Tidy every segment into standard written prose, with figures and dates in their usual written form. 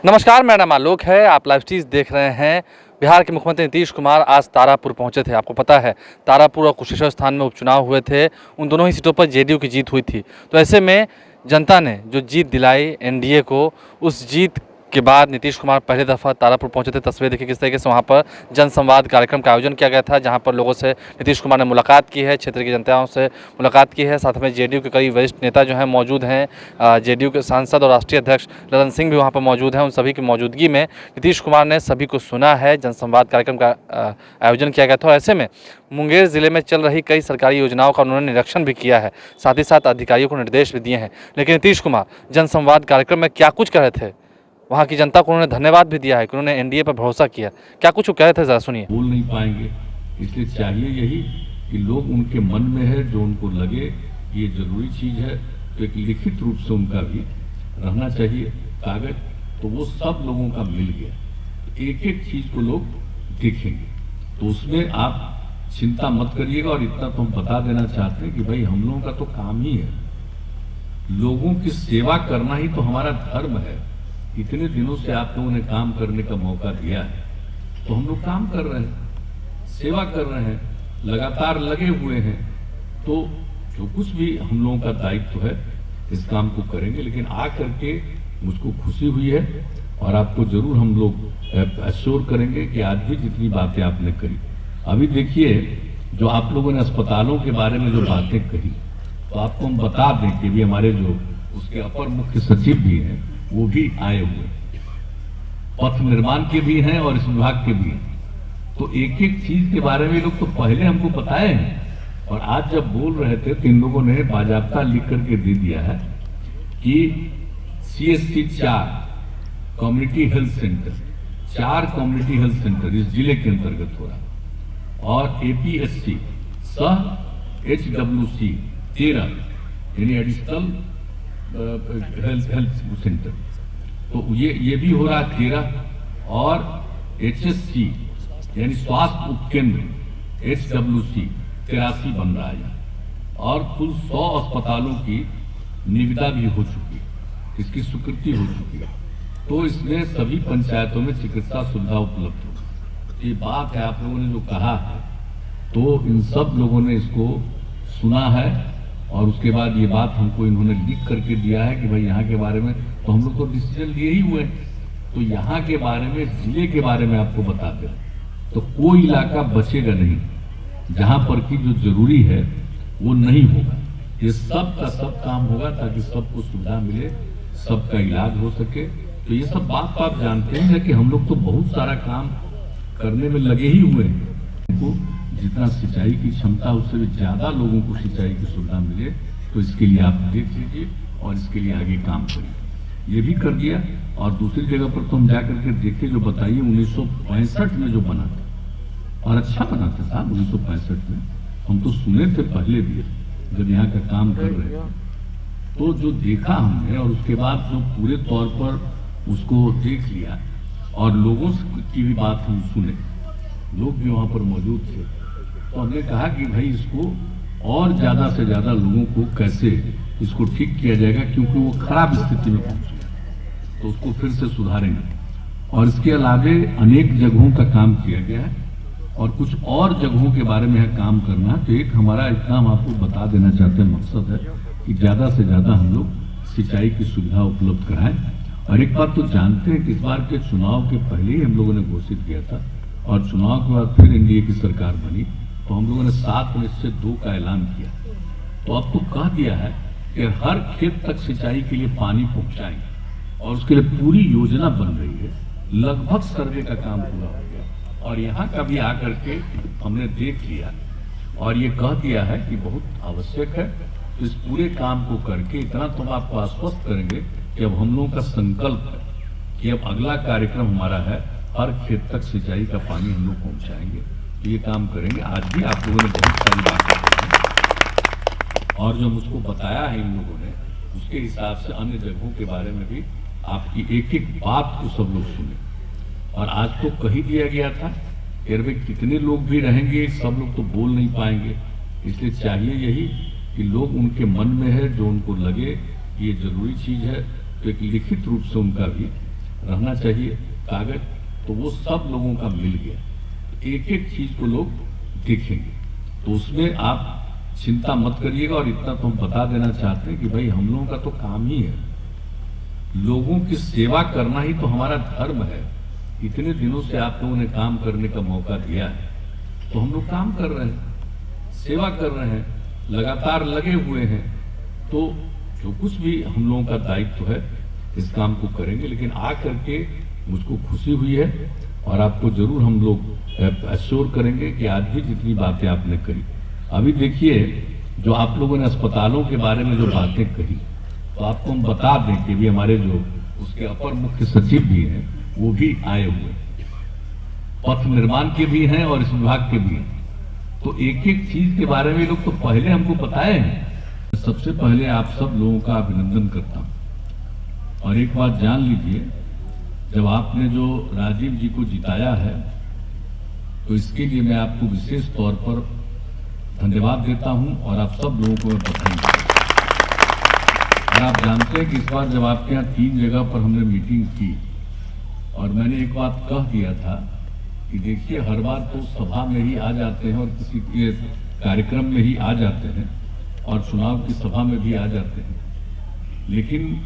नमस्कार, मेरा नाम आलोक है। आप लाइव स्ट्रीज देख रहे हैं। बिहार के मुख्यमंत्री नीतीश कुमार आज तारापुर पहुंचे थे। आपको पता है तारापुर और कुशेश्वर स्थान में उपचुनाव हुए थे। उन दोनों ही सीटों पर जेडीयू की जीत हुई थी। तो ऐसे में जनता ने जो जीत दिलाई एनडीए को, उस जीत के बाद नीतीश कुमार पहली दफ़ा तारापुर पहुंचे थे। तस्वीर देखिए किस तरीके से वहां पर जनसंवाद कार्यक्रम का आयोजन किया गया था, जहां पर लोगों से नीतीश कुमार ने मुलाकात की है, क्षेत्र की जनताओं से मुलाकात की है। साथ में जेडीयू के कई वरिष्ठ नेता जो हैं मौजूद हैं। जेडीयू के सांसद और राष्ट्रीय अध्यक्ष ललन सिंह भी वहां पर मौजूद हैं। उन सभी की मौजूदगी में नीतीश कुमार ने सभी को सुना है। जनसंवाद कार्यक्रम का आयोजन किया गया था। और ऐसे में मुंगेर जिले में चल रही कई सरकारी योजनाओं का उन्होंने निरीक्षण भी किया है, साथ ही साथ अधिकारियों को निर्देश भी दिए हैं। लेकिन नीतीश कुमार जनसंवाद कार्यक्रम में क्या कुछ कह रहे थे, वहाँ की जनता को उन्होंने धन्यवाद भी दिया है कि उन्होंने एनडीए पर भरोसा किया। क्या कुछ वो कह रहे थे, जरा सुनिए। बोल नहीं पाएंगे, इसलिए चाहिए यही कि लोग उनके मन में है जो उनको लगे ये जरूरी चीज है, तो एक लिखित रूप से उनका भी रहना चाहिए कागज। तो वो सब लोगों का मिल गया, एक एक चीज को लोग देखेंगे। तो उसमें आप चिंता मत करिएगा। और इतना तो हम बता देना चाहते हैं कि भाई हम लोगों का तो काम ही है, लोगों की सेवा करना ही तो हमारा धर्म है। इतने दिनों से आप लोगों ने काम करने का मौका दिया है, तो हम लोग काम कर रहे हैं, सेवा कर रहे हैं, लगातार लगे हुए हैं। तो जो कुछ भी हम लोगों का दायित्व है इस काम को करेंगे। लेकिन आ करके मुझको खुशी हुई है और आपको जरूर हम लोग अश्योर करेंगे कि आज भी जितनी बातें आपने कही, अभी देखिए जो आप लोगों ने अस्पतालों के बारे में जो बातें कही, तो आपको हम बता दें कि भी हमारे जो उसके अपर मुख्य सचिव भी हैं वो भी आए हुए, पथ निर्माण के भी हैं और इस विभाग के भी हैं। तो एक एक चीज के बारे में लोग तो पहले हमको बताए हैं, और आज जब बोल रहे थे तो इन लोगों ने बाजाबता लिख करके दे दिया है कि CSC 4 community health centre, 4 community health centre इस जिले के अंतर्गत हो रहा, और APSC सह HWC 13 यानी एडिशनल हेल्थ सेंटर, तो ये भी हो रहा है 13, और HSC यानी स्वास्थ्य उपकेंद्र HWC 83 बन रहा है, और कुल 100 अस्पतालों की निविदा भी हो चुकी है, इसकी स्वीकृति हो चुकी है। तो इसमें सभी पंचायतों में चिकित्सा सुविधा उपलब्ध हो। ये बात है आप लोगों ने जो कहा है, तो इन सब लोगों ने इसको सुना है, और उसके बाद ये बात हमको इन्होंने लिख करके दिया है कि भाई यहाँ के बारे में तो हम लोग तो डिसीजन लिए ही हुए, तो यहाँ के बारे में, जिले के बारे में आपको बताते हैं। तो कोई इलाका बचेगा नहीं जहां पर की जो जरूरी है वो नहीं होगा। ये सब का सब काम होगा ताकि सबको सुविधा मिले, सबका इलाज हो सके। तो ये सब बात आप जानते हैं कि हम लोग तो बहुत सारा काम करने में लगे ही हुए हैं। जितना सिंचाई की क्षमता उससे भी ज्यादा लोगों को सिंचाई की सुविधा मिले, तो इसके लिए आप देख लीजिए और इसके लिए आगे काम करिए। ये भी कर दिया। और दूसरी जगह पर तो हम जाकर के देखे, जो बताइए 1965 में जो बना था, और अच्छा बना था साहब 1965 में, हम तो सुने थे पहले भी जब यहाँ का काम कर रहे थे। तो जो देखा हमने और उसके बाद जो पूरे तौर पर उसको देख लिया, और लोगों की भी बात हम सुने, लोग भी वहां पर मौजूद थे, तो हमने कहा कि भाई इसको और ज्यादा से ज्यादा लोगों को कैसे इसको ठीक किया जाएगा, क्योंकि वो खराब स्थिति में पहुंच गया, तो उसको फिर से सुधारेंगे। और इसके अलावे अनेक जगहों का काम किया गया है, और कुछ और जगहों के बारे में यहाँ काम करना। तो एक हमारा इतना हम आपको बता देना चाहते हैं मकसद है कि ज्यादा से ज्यादा हम लोग सिंचाई की सुविधा उपलब्ध कराएं। और एक बात तो जानते हैं कि इस बार के चुनाव के पहले ही हम लोगों ने घोषित किया था, और चुनाव के बाद फिर एनडीए की सरकार बनी, तो हम लोगों ने 7 में से 2 का ऐलान किया। तो अब तो कह दिया है कि हर खेत तक सिंचाई के लिए पानी पहुंचाएंगे, और उसके लिए पूरी योजना बन रही है। लगभग सर्वे का काम पूरा हो गया, और यहाँ का भी आकर के हमने देख लिया, और ये कह दिया है कि बहुत आवश्यक है। तो इस पूरे काम को करके इतना तो हम आपको आश्वस्त करेंगे कि अब हम लोगों का संकल्प है कि अब अगला कार्यक्रम हमारा है, हर खेत तक सिंचाई का पानी हम लोग पहुंचाएंगे। तो ये काम करेंगे। आज भी आप लोगों ने बहुत सारी बातें की, और जो मुझको बताया है इन लोगों ने, उसके हिसाब से अन्य जगहों के बारे में भी आपकी एक एक बात को सब लोग सुने। और आज तो कही दिया गया था कि अरे कितने लोग भी रहेंगे, सब लोग तो बोल नहीं पाएंगे, इसलिए चाहिए यही कि लोग उनके मन में है जो उनको लगे ये जरूरी चीज है, तो एक लिखित रूप से उनका भी रहना चाहिए कागज, तो वो सब लोगों का मिल गया। एक एक चीज को लोग देखेंगे, तो उसमें आप चिंता मत करिएगा। और इतना तो हम बता देना चाहते हैं कि भाई हम लोगों का तो काम ही है, लोगों की सेवा करना ही तो हमारा धर्म है। इतने दिनों से आप लोगों ने काम करने का मौका दिया है, तो हम लोग काम कर रहे हैं, सेवा कर रहे हैं, लगातार लगे हुए हैं। तो जो कुछ भी हम लोगों का दायित्व है इस काम को करेंगे। लेकिन आ करके मुझको खुशी हुई है और आपको जरूर हम लोग एश्योर करेंगे कि आज भी जितनी बातें आपने कही, अभी देखिए जो आप लोगों ने अस्पतालों के बारे में जो बातें कही, तो आपको हम बता दें कि भी हमारे जो उसके अपर मुख्य सचिव भी हैं वो भी आए हुए, पथ निर्माण के भी हैं और इस विभाग के भी हैं। तो एक एक चीज के बारे में लोग तो पहले हमको बताए हैं। सबसे पहले आप सब लोगों का अभिनंदन करता हूं। और एक बात जान लीजिए, जब आपने जो राजीव जी को जिताया है, तो इसके लिए मैं आपको विशेष तौर पर धन्यवाद देता हूं और आप सब लोगों को मैं बधाई देता हूं। और आप जानते हैं कि इस बार जब आपके यहाँ 3 जगह पर हमने मीटिंग की और मैंने एक बात कह दिया था कि देखिए हर बार तो सभा में ही आ जाते हैं और किसी के कार्यक्रम में ही आ जाते हैं और चुनाव की सभा में भी आ जाते हैं, लेकिन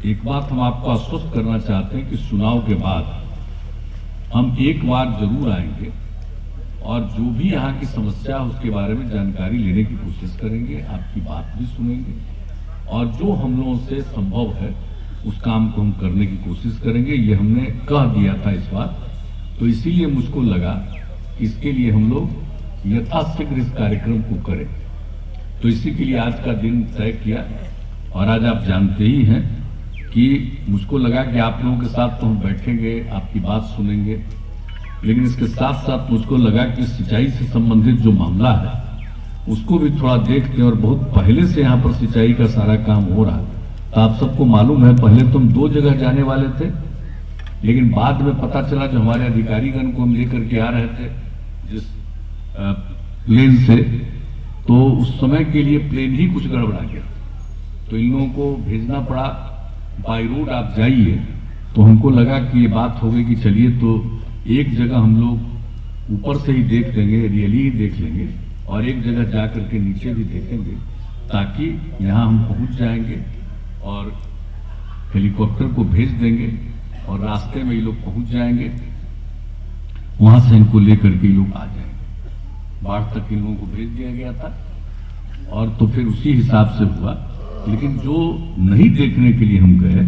एक बात हम आपको आश्वस्त करना चाहते हैं कि चुनाव के बाद हम एक बार जरूर आएंगे और जो भी यहाँ की समस्या है उसके बारे में जानकारी लेने की कोशिश करेंगे, आपकी बात भी सुनेंगे और जो हम लोगों से संभव है उस काम को हम करने की कोशिश करेंगे। ये हमने कह दिया था इस बार, तो इसीलिए मुझको लगा कि इसके लिए हम लोग यथाशीघ्र इस कार्यक्रम को करें। तो इसी के लिए आज का दिन तय किया और आज आप जानते ही हैं कि मुझको लगा कि आप लोगों के साथ तो हम बैठेंगे, आपकी बात सुनेंगे, लेकिन इसके साथ साथ मुझको लगा कि सिंचाई से संबंधित जो मामला है उसको भी थोड़ा देखते हैं। और बहुत पहले से यहाँ पर सिंचाई का सारा काम हो रहा है। तो आप सबको मालूम है, पहले तो हम 2 जगह जाने वाले थे, लेकिन बाद में पता चला जो हमारे अधिकारीगण को हम लेकर के आ रहे थे जिस प्लेन से, तो उस समय के लिए प्लेन ही कुछ गड़बड़ा गया, तो इन लोगों को भेजना पड़ा बाई रोड आप जाइए। तो हमको लगा कि ये बात हो गई कि चलिए तो एक जगह हम लोग ऊपर से ही देख लेंगे, रियली ही देख लेंगे और एक जगह जा करके नीचे भी देखेंगे, ताकि यहाँ हम पहुँच जाएंगे और हेलीकॉप्टर को भेज देंगे और रास्ते में ये लोग पहुँच जाएंगे, वहां से इनको लेकर के ये लोग आ जाएंगे। बाढ़ तक इन लोगों को भेज दिया गया था और तो फिर उसी हिसाब से हुआ। लेकिन जो नहीं देखने के लिए हम गए,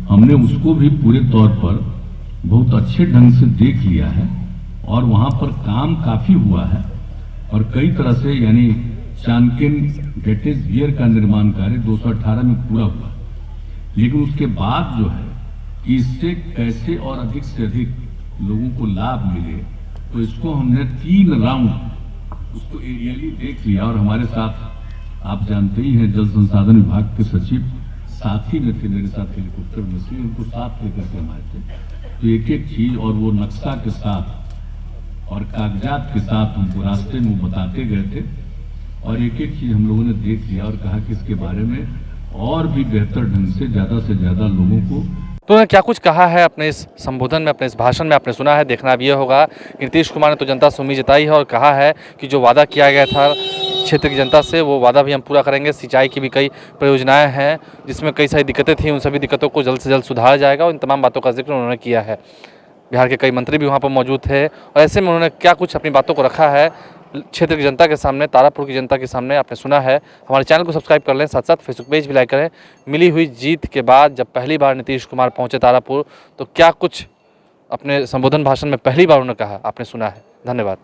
हमने उसको भी पूरे तौर पर बहुत अच्छे ढंग से देख लिया है और वहां पर काम काफी हुआ है और कई तरह से, यानी चाणक्यन गेटेज वियर का निर्माण कार्य 218 में पूरा हुआ। लेकिन उसके बाद जो है कि इससे कैसे और अधिक से अधिक लोगों को लाभ मिले, तो इसको हमने 3 राउंड उसको एरियली देख लिया। और हमारे साथ आप जानते ही हैं जल संसाधन विभाग के सचिव साथी में थे, मेरे साथ हेलीकॉप्टर में से, उनको साथ लेकर के हम आए थे। तो एक एक चीज और वो नक्शा के साथ और कागजात के साथ हमको रास्ते में बताते गए थे और एक एक चीज हम लोगों ने देख लिया और कहा कि इसके बारे में और भी बेहतर ढंग से ज्यादा लोगों को। तो उन्होंने क्या कुछ कहा है अपने इस संबोधन में, अपने इस भाषण में आपने सुना है। देखना अब ये होगा कि नीतीश कुमार ने तो जनता से उम्मीद जताई है और कहा है कि जो वादा किया गया था क्षेत्र की जनता से, वो वादा भी हम पूरा करेंगे। सिंचाई की भी कई परियोजनाएं हैं जिसमें कई सारी दिक्कतें थी, उन सभी दिक्कतों को जल्द से जल्द सुधारा जाएगा और इन तमाम बातों का जिक्र उन्होंने किया है। बिहार के कई मंत्री भी वहाँ पर मौजूद थे और ऐसे में उन्होंने क्या कुछ अपनी बातों को रखा है क्षेत्र की जनता के सामने, तारापुर की जनता के सामने, आपने सुना है। हमारे चैनल को सब्सक्राइब कर लें, साथ साथ फेसबुक पेज भी लाइक करें। मिली हुई जीत के बाद जब पहली बार नीतीश कुमार पहुंचे तारापुर, तो क्या कुछ अपने संबोधन भाषण में पहली बार उन्होंने कहा, आपने सुना है। धन्यवाद।